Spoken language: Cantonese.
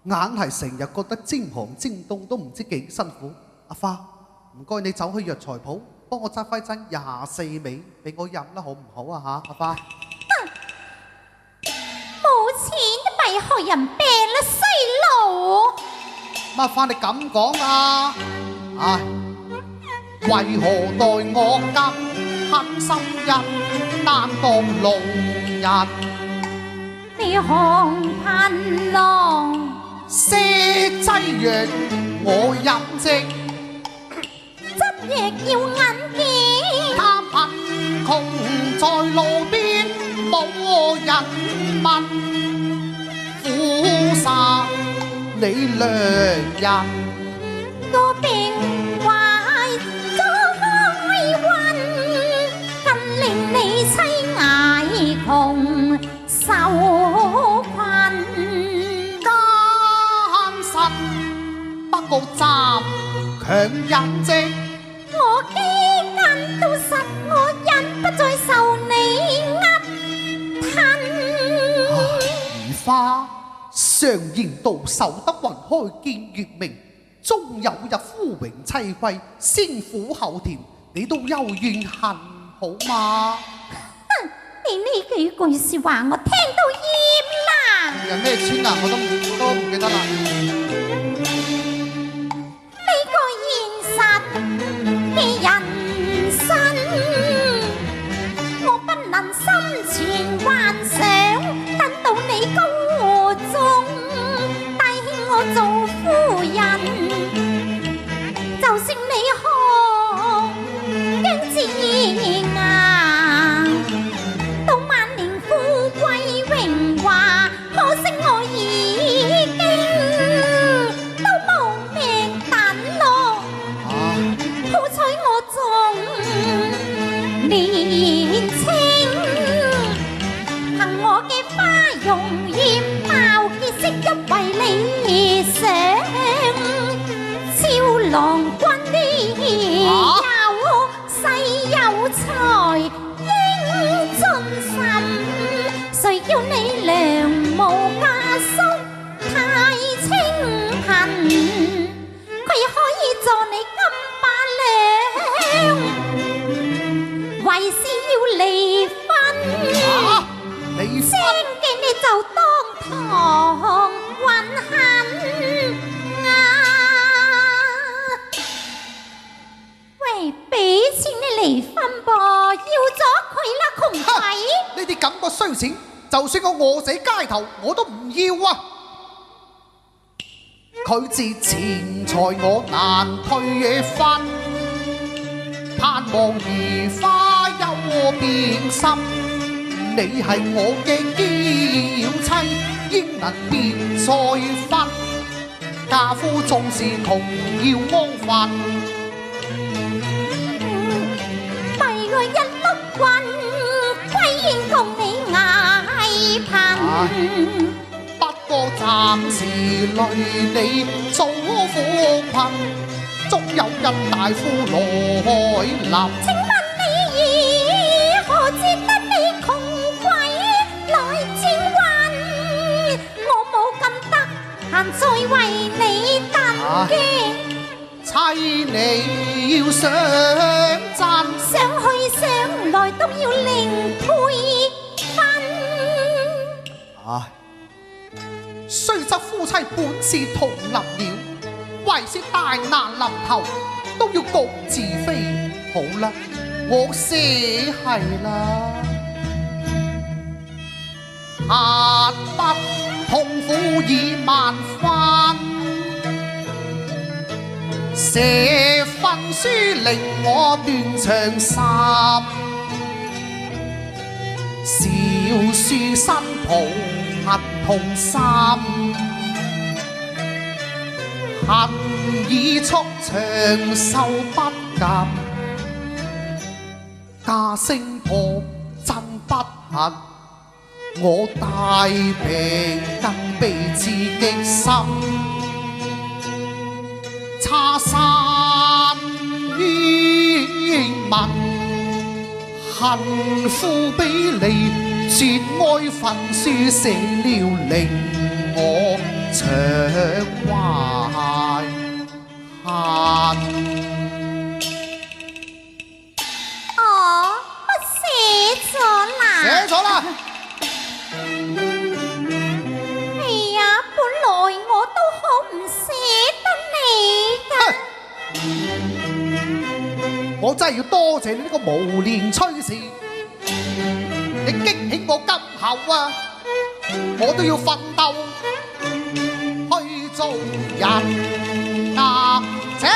硬係成日覺得煎寒煎凍都唔知幾辛苦。阿花，唔該你走去藥材鋪，幫我揸翻針24味俾我飲啦，好唔好啊嚇？阿花，冇錢都咪害人病啦，衰佬！乜花你咁講啊？唉，為何待我咁狠心人，擔當路人？你看盼郎些劑藥我飲藉，執藥要銀件，他貧窮在路邊冇人問，苦殺你良人。個病壞咗開運，更令你妻捱窮受困。奸臣不告襲強人跡，我幾間都實，我忍不再受你噏吞。如花常言道，守得雲開見月明，終有日夫榮妻貴，先苦後甜，你都幽怨恨好嗎？哼！你呢幾句説話我聽到厭啦。人咩村啊？我都唔記得啦。呢個現實嘅人生，我不能心存幻想，等到你高中帶起我做夫人，就算你學姜子牙，到晚年富貴榮華，可惜我已經都冇命等咯。好彩我仲年青，憑我嘅花容艷貌結識一位理想俏郎君呢，有勢有才英俊神，誰叫你良無家叔太清貧，佢可以助你金百兩，為是要離婚，離聲嘅你就當堂運恨啊！喂，俾錢你離婚噃，要咗佢啦，窮鬼！呢啲咁嘅衰錢，就算我餓死街頭，我都唔要啊！佢知錢財我難退婚，盼望如花有變心。你係我嘅嬌妻，應能別再分。家夫縱是窮要安分，閉我一碌棍，歸然共你捱貧。不過暫時累你遭苦困，終有日大富來臨。請問你以何至得你窮鬼來戰運？我冇咁得閒再為你等嘅。妻你要想真，想去想來都要另配分。唉，雖則夫妻本是同林鳥，為是大難臨頭都要各自飛。好啦，我捨係啦，恨不痛苦已萬分。寫份書令我斷腸心，小書新抱恨痛心，恨已速長壽不及，家聲破真不幸，我大病更被刺激心。叉山冤民，恨夫比利，絕愛焚書寫了令我長懷恨。我寫咗啦。寫咗啦。哎呀，本來我都好唔捨得你㗎。我真係要多謝你呢個無廉炊事，你激起我今後啊，我都要奮鬥去做人啊！且